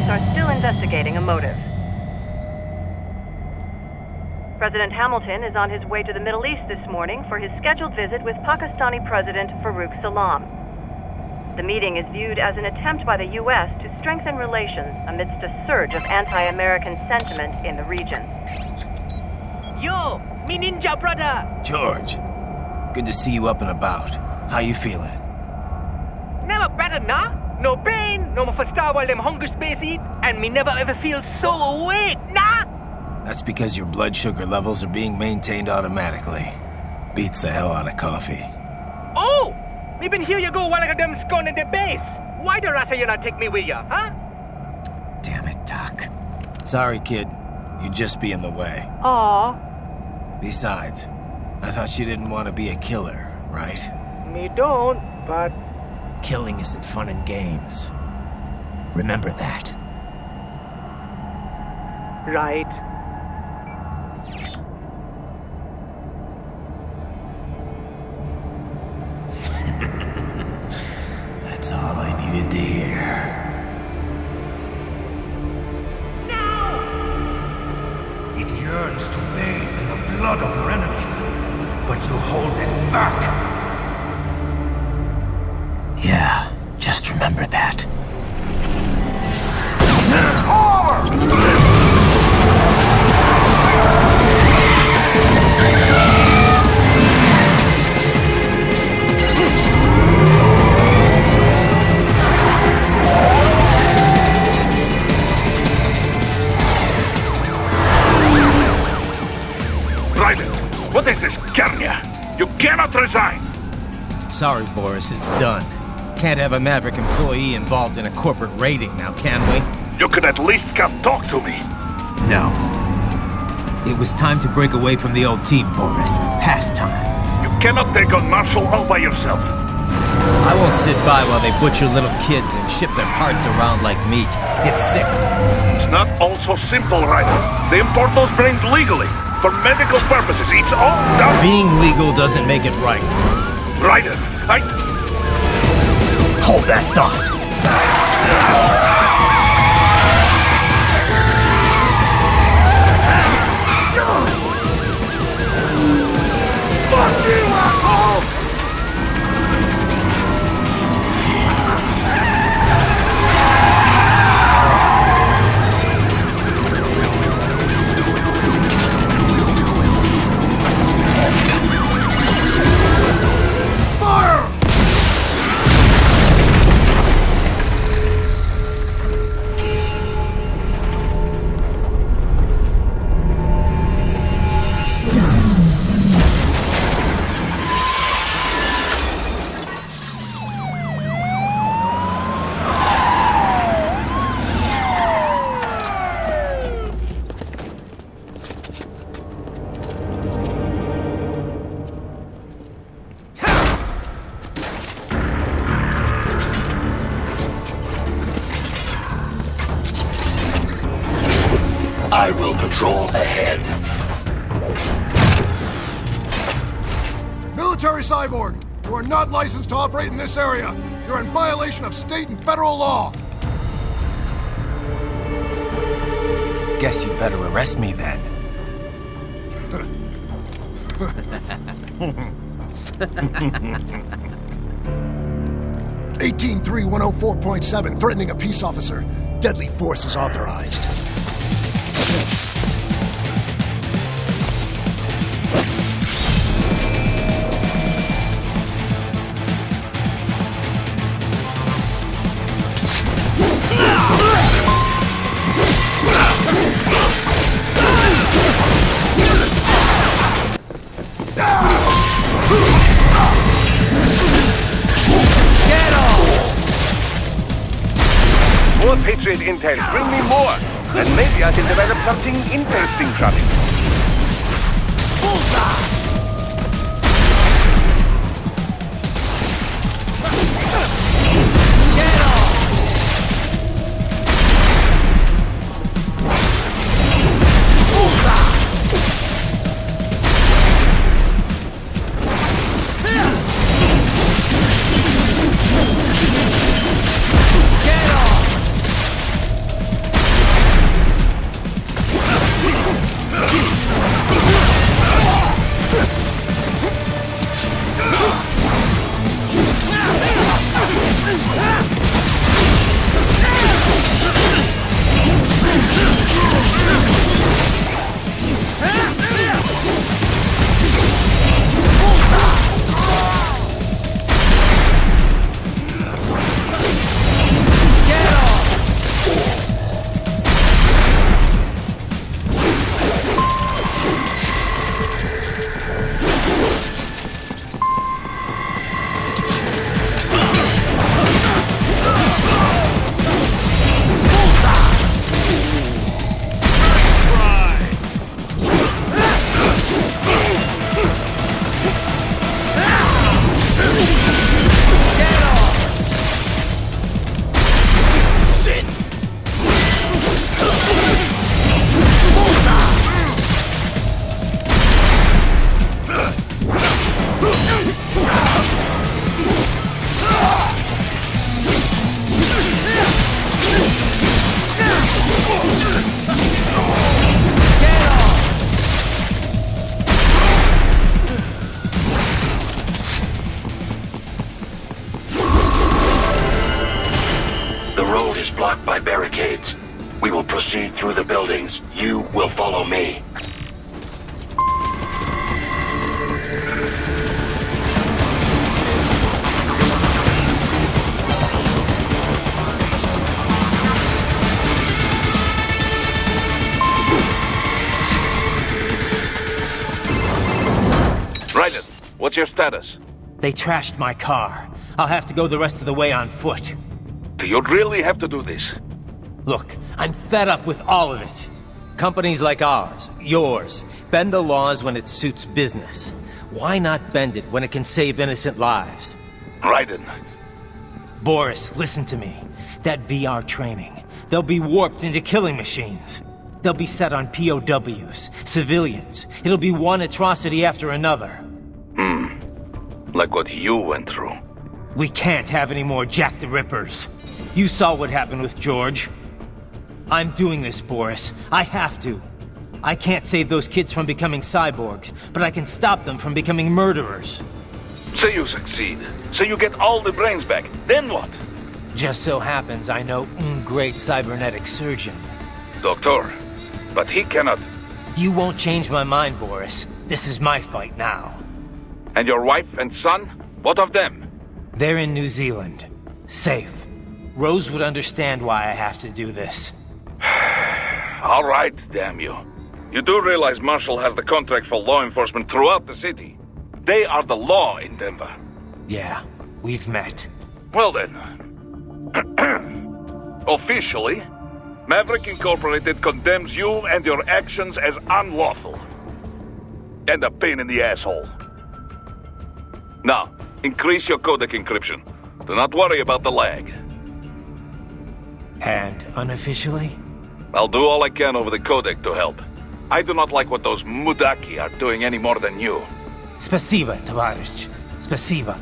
police are still investigating a motive. President Hamilton is on his way to the Middle East this morning for his scheduled visit with Pakistani President Farouk Salam. The meeting is viewed as an attempt by the U.S. to strengthen relations amidst a surge of anti-American sentiment in the region. Yo, me ninja brother! George, good to see you up and about. How you feeling? Never better, nah? No pain, no more for star while them hunger space eat, and me never ever feel so awake, nah? That's because your blood sugar levels are being maintained automatically. Beats the hell out of coffee. Oh! Me been here you go while I got them scone in the base. Why the rasa you not take me with ya, huh? Damn it, Doc. Sorry, kid. You'd just be in the way. Aw. Besides, I thought you didn't want to be a killer, right? Me don't, but... Killing isn't fun and games. Remember that. Right. That's all I needed to hear. No! It yearns to bathe in the blood of your enemies, but you hold it back. Yeah, just remember that. What is this, Kenya? You cannot resign! Sorry, Boris, it's done. Can't have a Maverick employee involved in a corporate raiding now, can we? You could at least come talk to me. No. It was time to break away from the old team, Boris. Past time. You cannot take on Marshall all by yourself. I won't sit by while they butcher little kids and ship their parts around like meat. It's sick. It's not all so simple, Ryder. They import those brains legally. For medical purposes, it's all done. Being legal doesn't make it right. Ryder, Hold that thought. Fuck you, asshole! I will patrol ahead. Military cyborg, you are not licensed to operate in this area. You're in violation of state and federal law. Guess you better arrest me then. 183-104.7, threatening a peace officer. Deadly force is authorized. More Patriot intel. Bring me more. And maybe I can develop something interesting from it. Bullseye! Get off! Bullseye! Get off! blocked by barricades. We will proceed through the buildings. You will follow me. Raiden, what's your status? They trashed my car. I'll have to go the rest of the way on foot. Do you really have to do this? Look, I'm fed up with all of it. Companies like ours, yours, bend the laws when it suits business. Why not bend it when it can save innocent lives? Raiden. Boris, listen to me. That VR training, they'll be warped into killing machines. They'll be set on POWs, civilians. It'll be one atrocity after another. Like what you went through. We can't have any more Jack the Rippers. You saw what happened with George. I'm doing this, Boris. I have to. I can't save those kids from becoming cyborgs, but I can stop them from becoming murderers. Say you succeed. Say you get all the brains back. Then what? Just so happens I know a great cybernetic surgeon. Doctor. But he cannot. You won't change my mind, Boris. This is my fight now. And your wife and son? What of them? They're in New Zealand. Safe. Rose would understand why I have to do this. All right, damn you. You do realize Marshall has the contract for law enforcement throughout the city. They are the law in Denver. Yeah, we've met. Well then. Officially, Maverick Incorporated condemns you and your actions as unlawful. And a pain in the asshole. Now, increase your codec encryption. Do not worry about the lag. And unofficially? I'll do all I can over the codec to help. I do not like what those mudaki are doing any more than you. Спасибо, товарищ. Спасибо.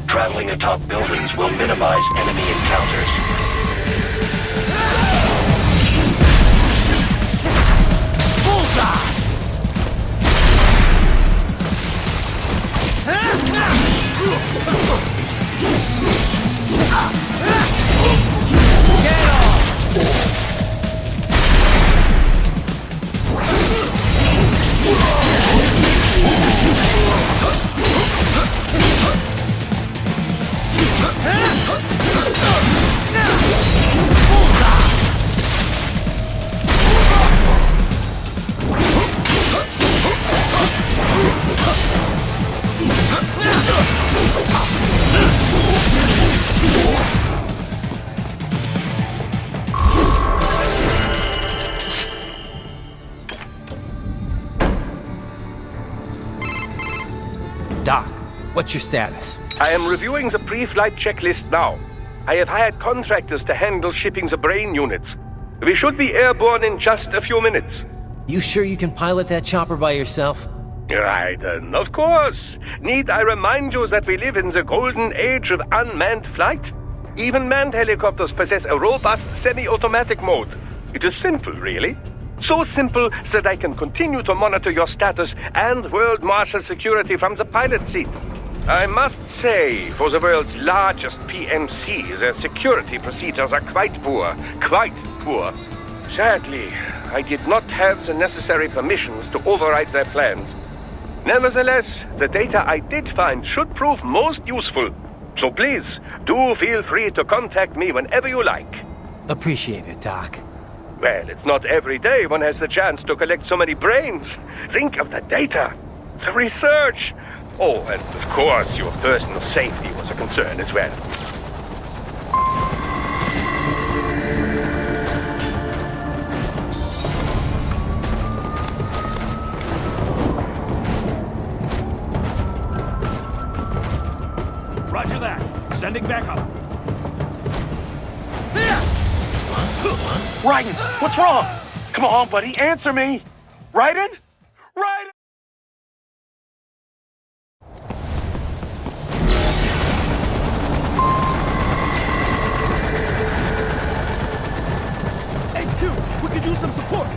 Traveling atop buildings will minimize enemy encounters. Bullseye! Get off! Doc, what's your status? I am reviewing the pre-flight checklist now. I have hired contractors to handle shipping the brain units. We should be airborne in just a few minutes. You sure you can pilot that chopper by yourself? Raiden, of course. Need I remind you that we live in the golden age of unmanned flight? Even manned helicopters possess a robust semi-automatic mode. It is simple, really. So simple that I can continue to monitor your status and world marshal security from the pilot seat. I must say, for the world's largest PMC, their security procedures are quite poor. Quite poor. Sadly, I did not have the necessary permissions to override their plans. Nevertheless, the data I did find should prove most useful. So please, do feel free to contact me whenever you like. Appreciate it, Doc. Well, it's not every day one has the chance to collect so many brains. Think of the data, the research. Oh, and of course, your personal safety was a concern as well. Roger that. Sending backup. Raiden, what's wrong? Come on, buddy, answer me. Raiden? Raiden! Hey, Q, we could use some support.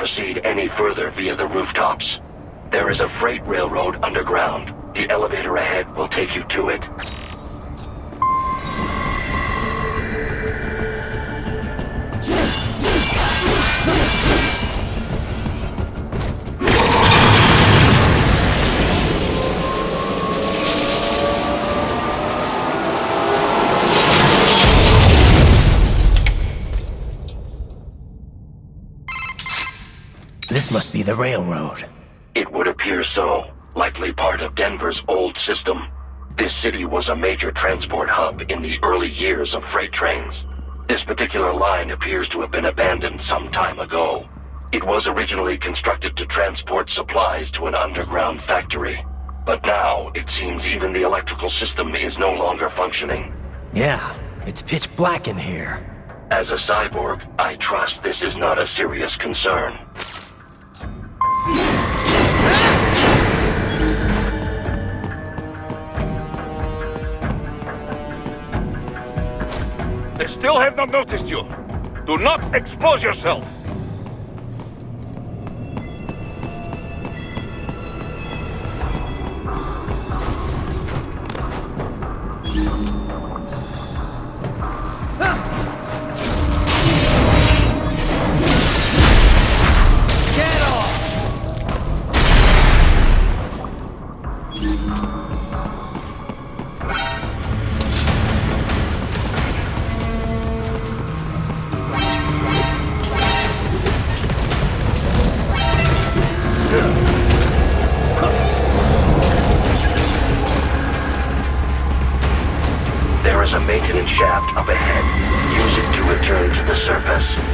proceed any further via the rooftops. There is a freight railroad underground. The elevator ahead will take you to it. This must be the railroad. It would appear so. Likely part of Denver's old system. This city was a major transport hub in the early years of freight trains. This particular line appears to have been abandoned some time ago. It was originally constructed to transport supplies to an underground factory. But now, it seems even the electrical system is no longer functioning. Yeah, it's pitch black in here. As a cyborg, I trust this is not a serious concern. They still have not noticed you. Do not expose yourself. There is a maintenance shaft up ahead. Use it to return to the surface.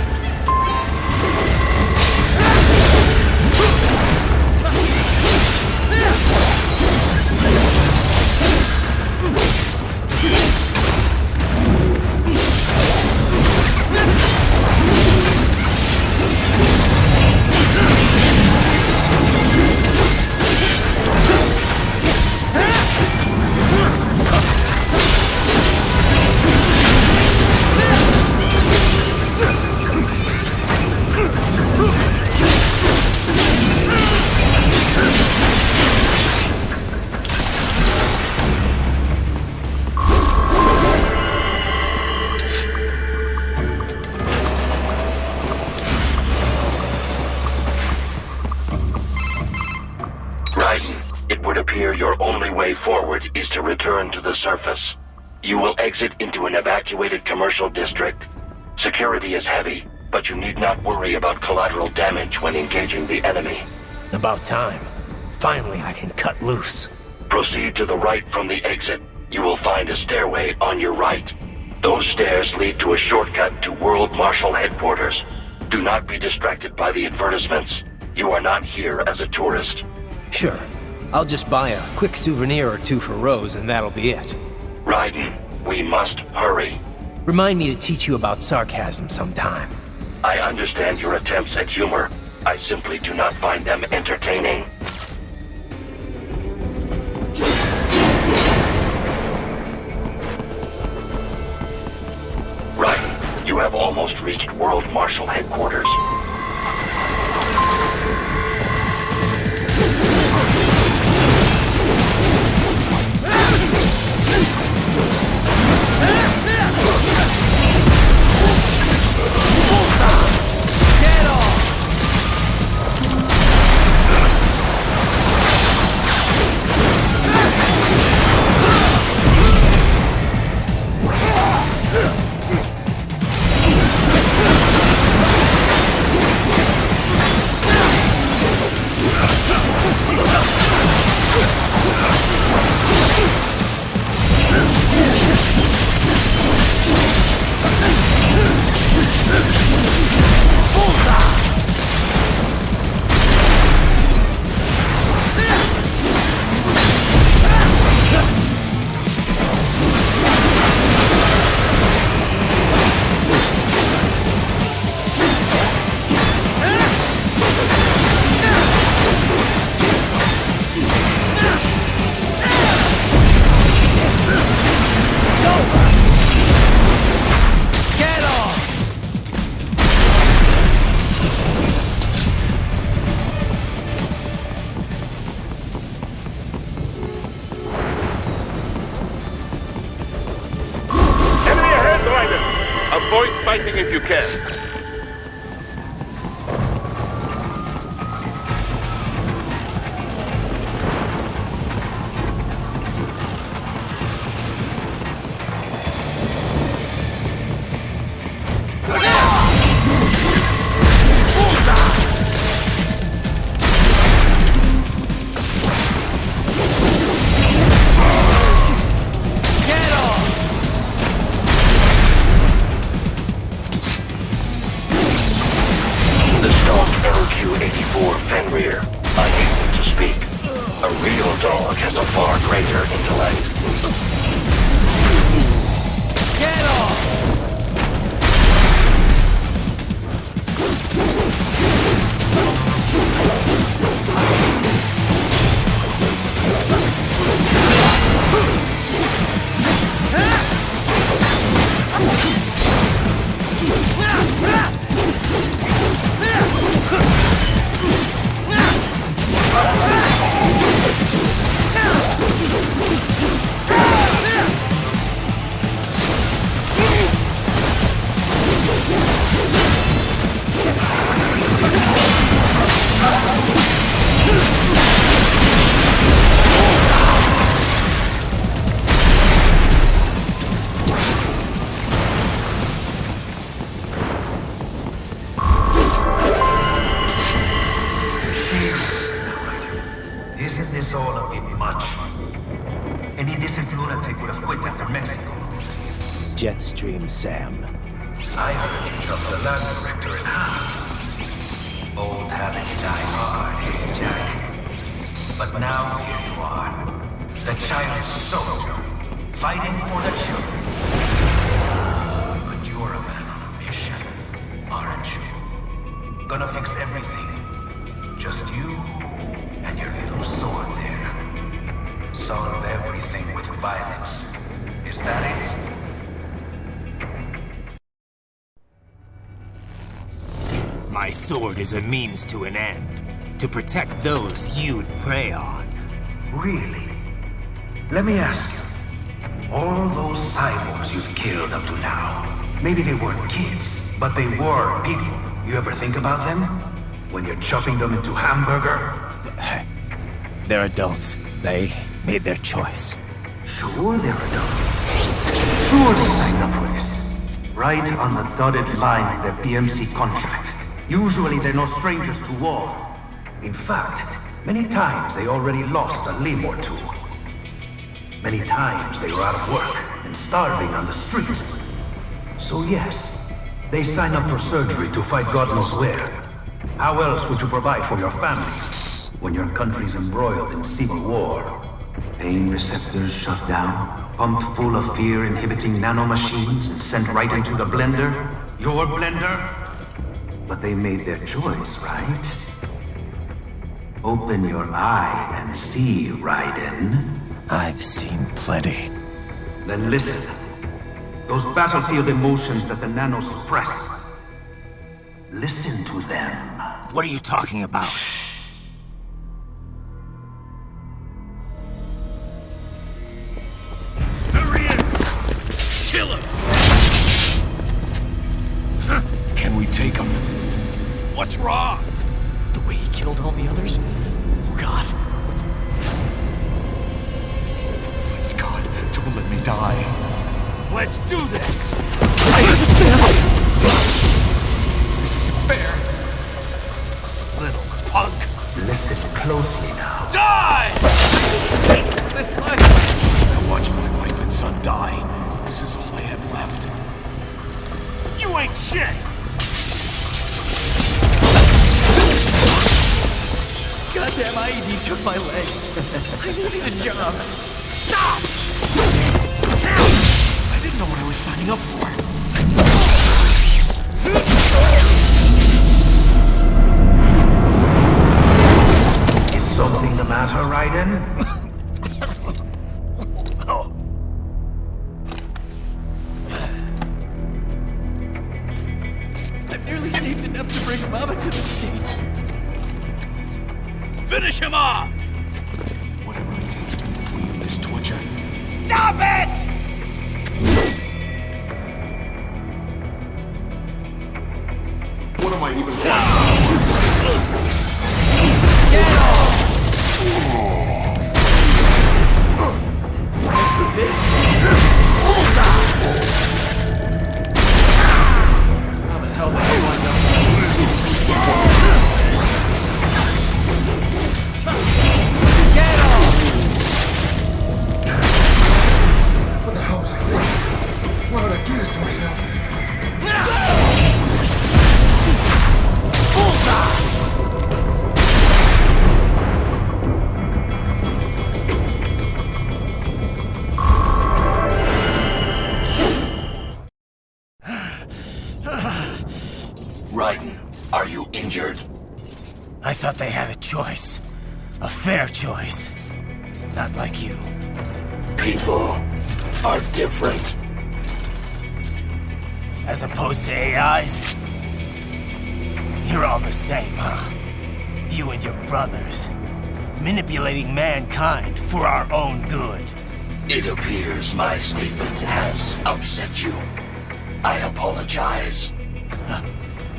It would appear your only way forward is to return to the surface. You will exit into an evacuated commercial district. Security is heavy, but you need not worry about collateral damage when engaging the enemy. About time. Finally, I can cut loose. Proceed to the right from the exit. You will find a stairway on your right. Those stairs lead to a shortcut to World Marshal Headquarters. Do not be distracted by the advertisements. You are not here as a tourist. Sure. I'll just buy a quick souvenir or two for Rose and that'll be it. Raiden, we must hurry. Remind me to teach you about sarcasm sometime. I understand your attempts at humor. I simply do not find them entertaining. Raiden, you have almost reached World Marshal Headquarters. fighting if you can. Jetstream Sam. I heard you chopped the lab director in half. Old habits die hard, eh, Jack? But now here you are, the child soldier, fighting for the children. But you're a man on a mission, aren't you? Gonna fix everything. Just you and your little sword there. Solve everything with violence. Is that it? My sword is a means to an end, to protect those you'd prey on. Really? Let me ask you, all those cyborgs you've killed up to now, maybe they weren't kids, but they were people. You ever think about them? When you're chopping them into hamburger? They're adults. They made their choice. Sure they're adults. Sure they signed up for this. Right on the dotted line of their BMC contract. Usually they're no strangers to war. In fact, many times they already lost a limb or two. Many times they were out of work and starving on the street. So yes, they sign up for surgery to fight God knows where. How else would you provide for your family when your country's embroiled in civil war? Pain receptors shut down, pumped full of fear-inhibiting nanomachines and sent right into the blender? Your blender? But they made their choice, right? Open your eye and see, Raiden. I've seen plenty. Then listen. Those battlefield emotions that the nanos suppress. Listen to them. What are you talking about? Shh. There he is! Kill him! Can we take him? What's wrong? The way he killed all the others? Oh, God. Please, God, don't let me die. Let's do this! This isn't fair. Little punk. Listen closely now. Die! This life. I watched my wife and son die. This is all I had left. You ain't shit! Goddamn IED took my leg. I needed a job. Stop! I didn't know what I was signing up for. Is something the matter, Raiden? I've nearly saved enough to bring Mama to the stage. Finish him off! Whatever it takes to be free of this torture. Stop it! What am I even doing? Get off! How the hell did I wind up? Get off! What the hell was I thinking? Why would I do this to myself? Raiden, are you injured? I thought they had a choice. A fair choice. Not like you. People are different. As opposed to AIs? You're all the same, huh? You and your brothers. Manipulating mankind for our own good. It appears my statement has upset you. I apologize.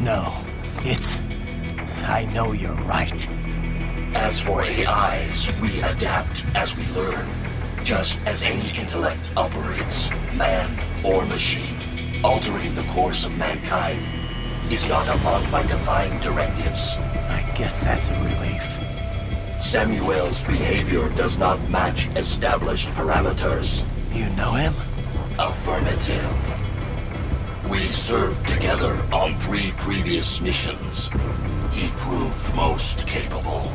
No, it's... I know you're right. As for AIs, we adapt as we learn. Just as any intellect operates, man or machine. Altering the course of mankind is not among my defined directives. I guess that's a relief. Samuel's behavior does not match established parameters. You know him? Affirmative. We served together on 3 previous missions. He proved most capable.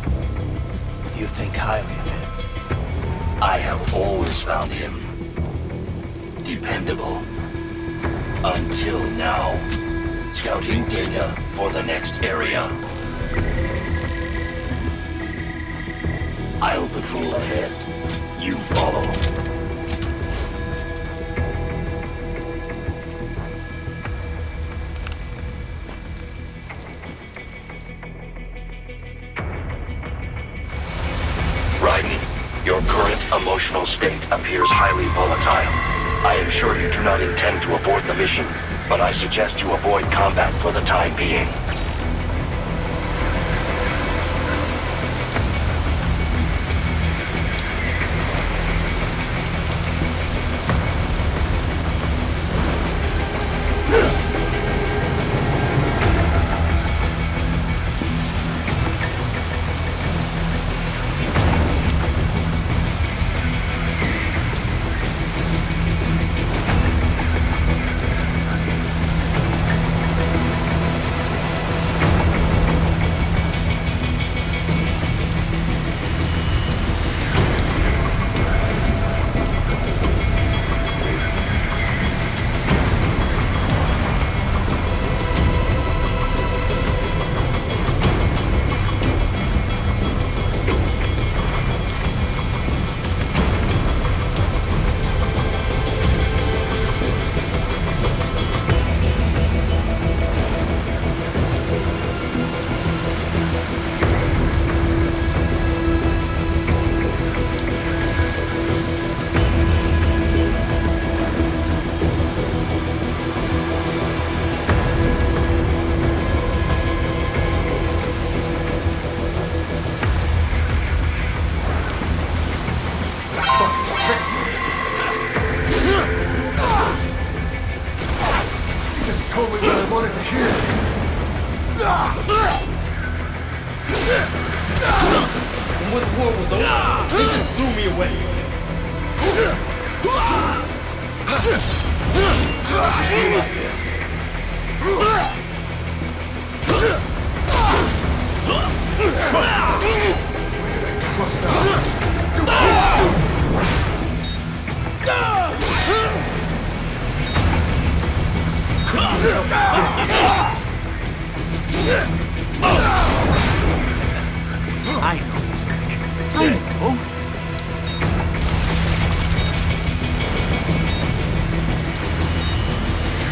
You think highly of him? I have always found him dependable. Until now. Scouting data for the next area. I'll patrol ahead. You follow. Raiden, your current emotional state appears highly volatile. I am sure you do not intend to abort the mission, but I suggest you avoid combat for the time being.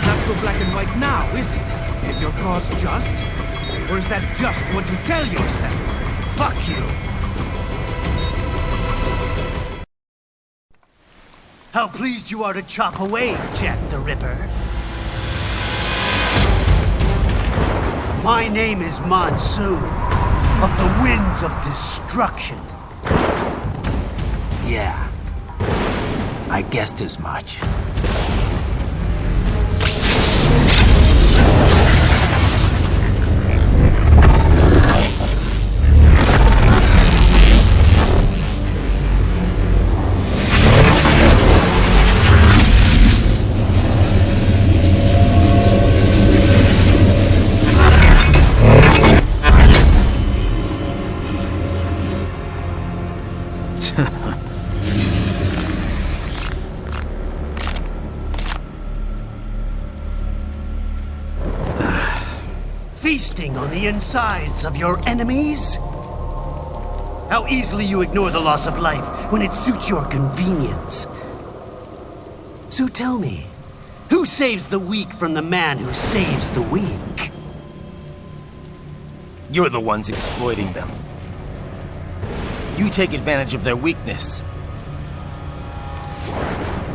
Not so black and white now, is it? Is your cause just? Or is that just what you tell yourself? Fuck you! How pleased you are to chop away, Jack the Ripper. My name is Monsoon, of the Winds of Destruction. Yeah, I guessed as much. Feasting on the insides of your enemies? How easily you ignore the loss of life when it suits your convenience. So tell me, who saves the weak from the man who saves the weak? You're the ones exploiting them. You take advantage of their weakness.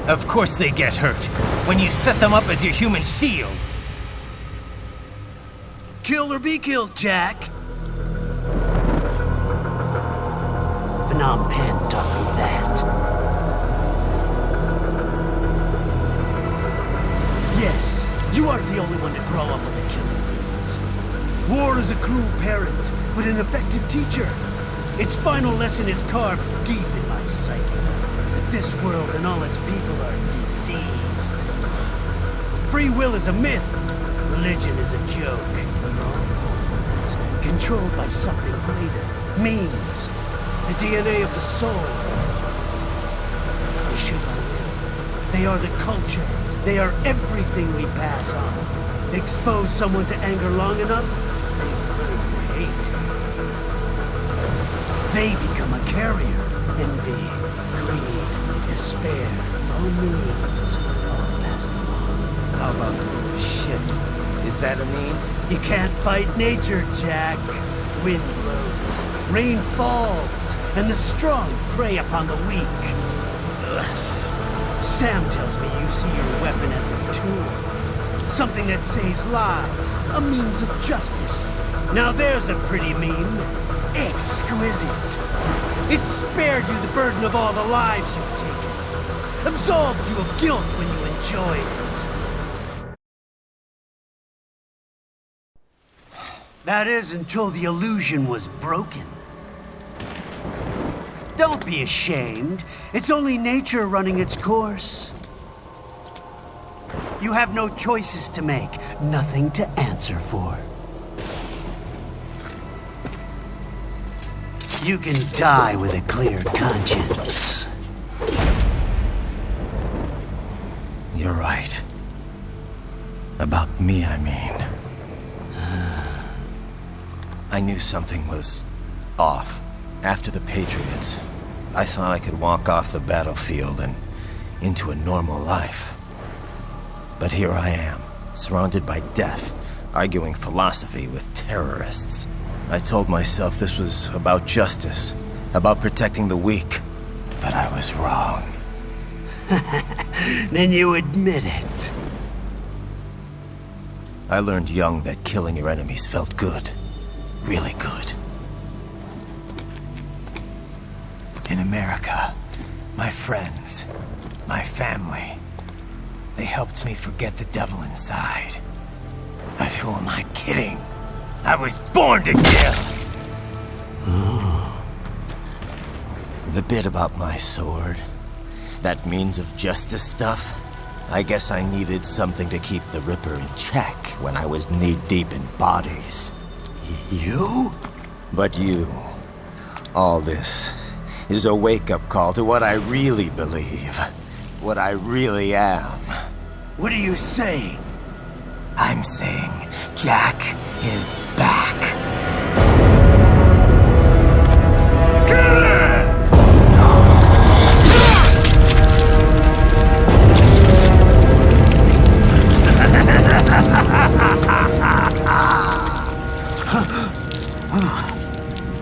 Of course they get hurt when you set them up as your human shield. Kill or be killed, Jack. Phnom Penh taught me that. Yes, you aren't the only one to grow up with a killing fields. War is a cruel parent, but an effective teacher. Its final lesson is carved deep in my psyche. That this world and all its people are diseased. Free will is a myth. Religion is a joke. Controlled by something greater. Means. The DNA of the soul. They shape our will. They are the culture. They are everything we pass on. Expose someone to anger long enough, they learn to hate. They become a carrier. Envy, greed, despair, all means, all passed along. How about shit? Is that a meme? You can't fight nature, Jack. Wind blows, rain falls, and the strong prey upon the weak. Ugh. Sam tells me you see your weapon as a tool. Something that saves lives, a means of justice. Now there's a pretty meme. Exquisite. It spared you the burden of all the lives you've taken. Absolved you of guilt when you enjoyed it. That is, until the illusion was broken. Don't be ashamed. It's only nature running its course. You have no choices to make, nothing to answer for. You can die with a clear conscience. You're right. About me, I mean. I knew something was off. After the Patriots, I thought I could walk off the battlefield and into a normal life. But here I am, surrounded by death, arguing philosophy with terrorists. I told myself this was about justice, about protecting the weak. But I was wrong. Then you admit it. I learned young that killing your enemies felt good. Really good. In America, my friends, my family, they helped me forget the devil inside. But who am I kidding? I was born to kill! The bit about my sword, that means of justice stuff, I guess I needed something to keep the Ripper in check when I was knee-deep in bodies. You? But you. All this is a wake-up call to what I really believe. What I really am. What are you saying? I'm saying Jack is back.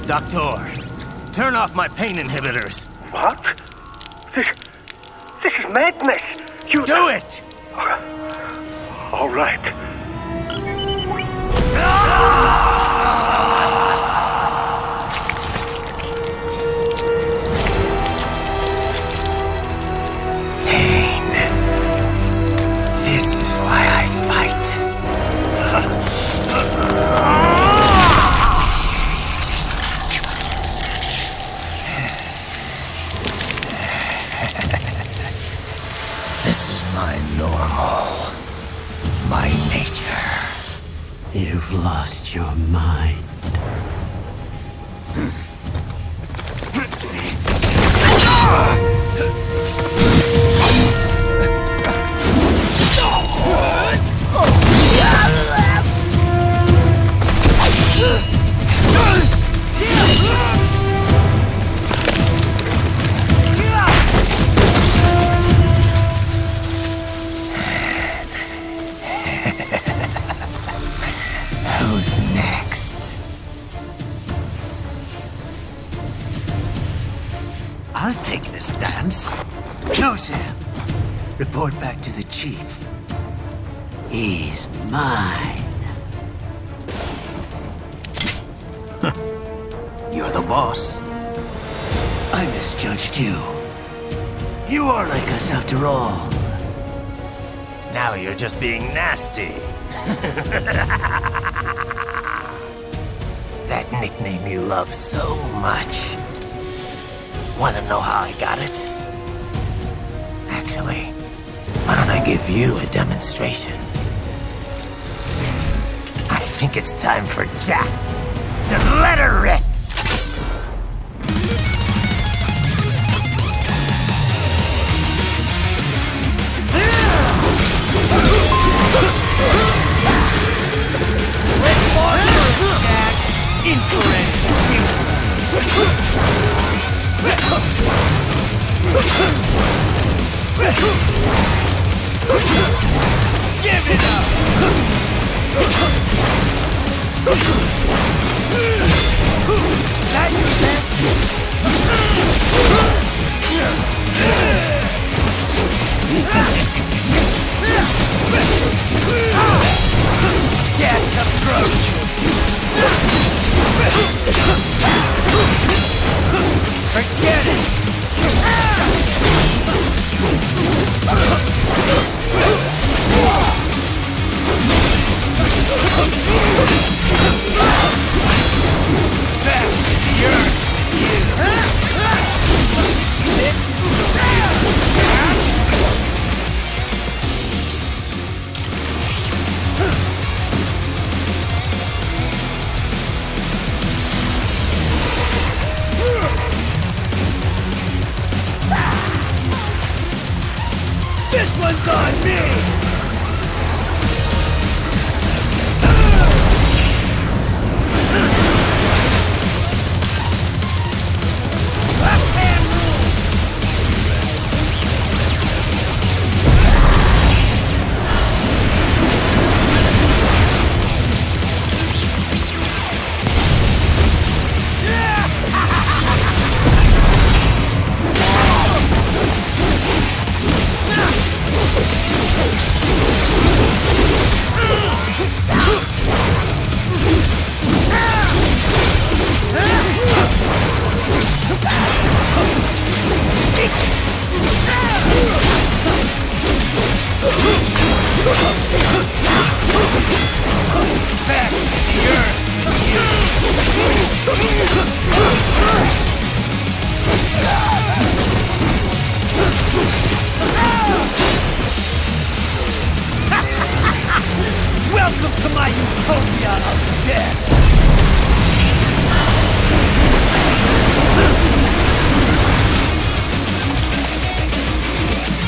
Doctor, turn off my pain inhibitors. What? This is madness. You do it! All right. You've lost your mind. I'll take this dance. No, Sam. Report back to the chief. He's mine. You're the boss. I misjudged you. You are like us after all. Now you're just being nasty. That nickname you love so much. Want to know how I got it? Actually, why don't I give you a demonstration? I think it's time for Jack to let her rip. Give it up! That your best? Get approach! Forget it! Back to the earth, you! This is This one's on me! Left hand rule! Back to the earth, Welcome to my utopia of death!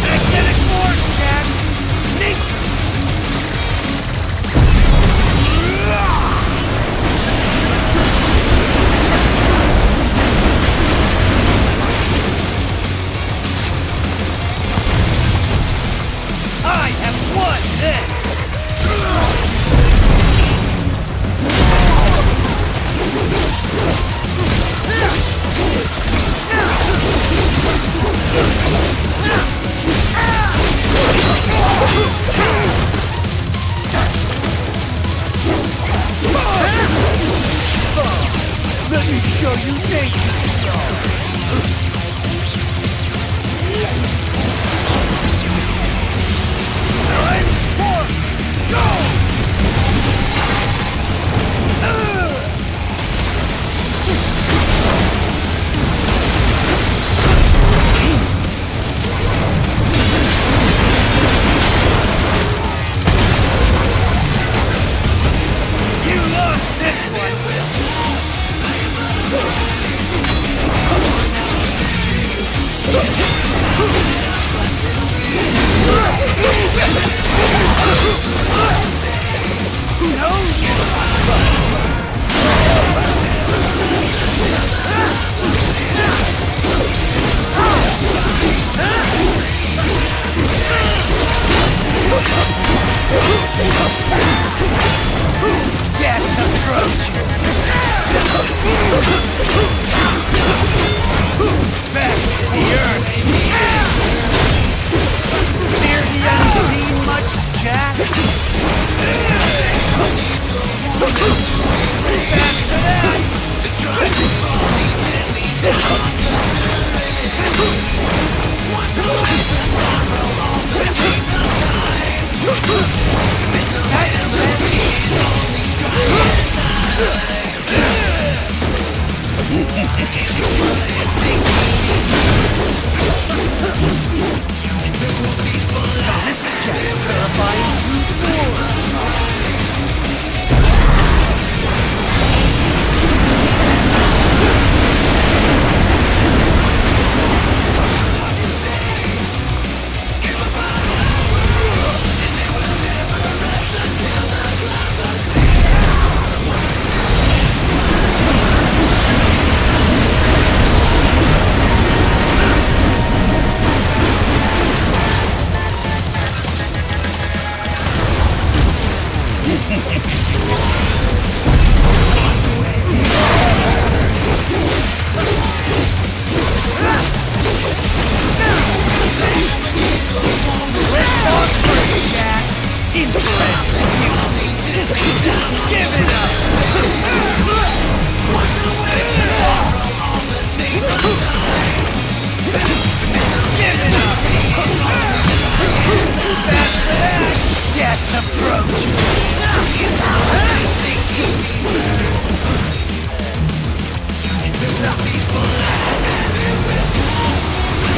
Magnetic force, Jack! Nature! I have won this!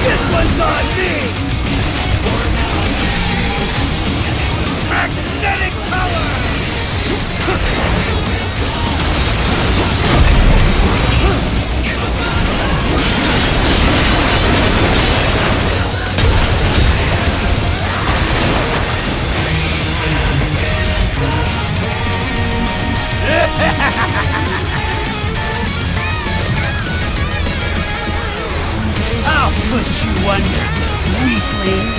This one's on me! Magnetic power! I'll put you under, weakling!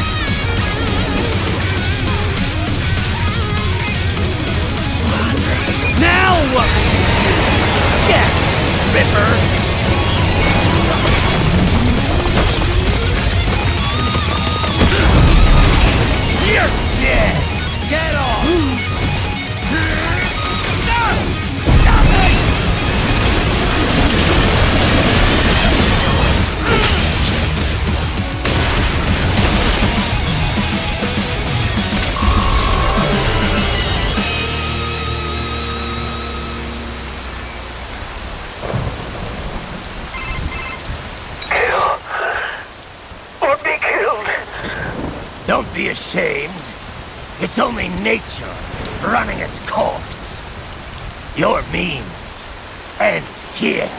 Now what will you do? Jack Ripper! You're dead! Get off! Don't be ashamed. It's only nature running its course. Your means end here.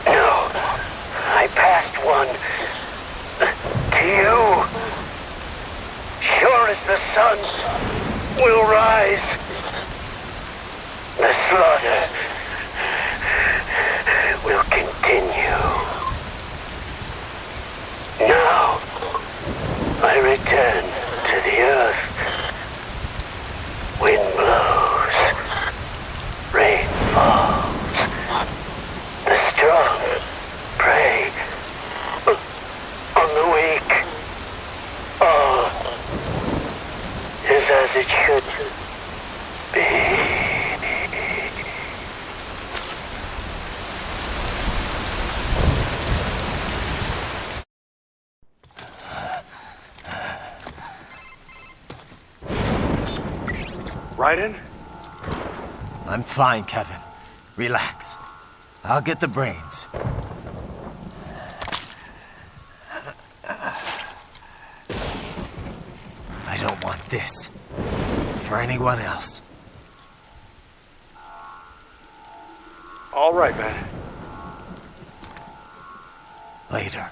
No, I passed one to you. Sure as the sun will rise, the slaughter will continue. Now, I return to the earth. Wind blows, rain falls. The strong prey on the weak. All is as it should be. Raiden? I'm fine, Kevin. Relax. I'll get the brains. I don't want this for anyone else. All right, man. Later.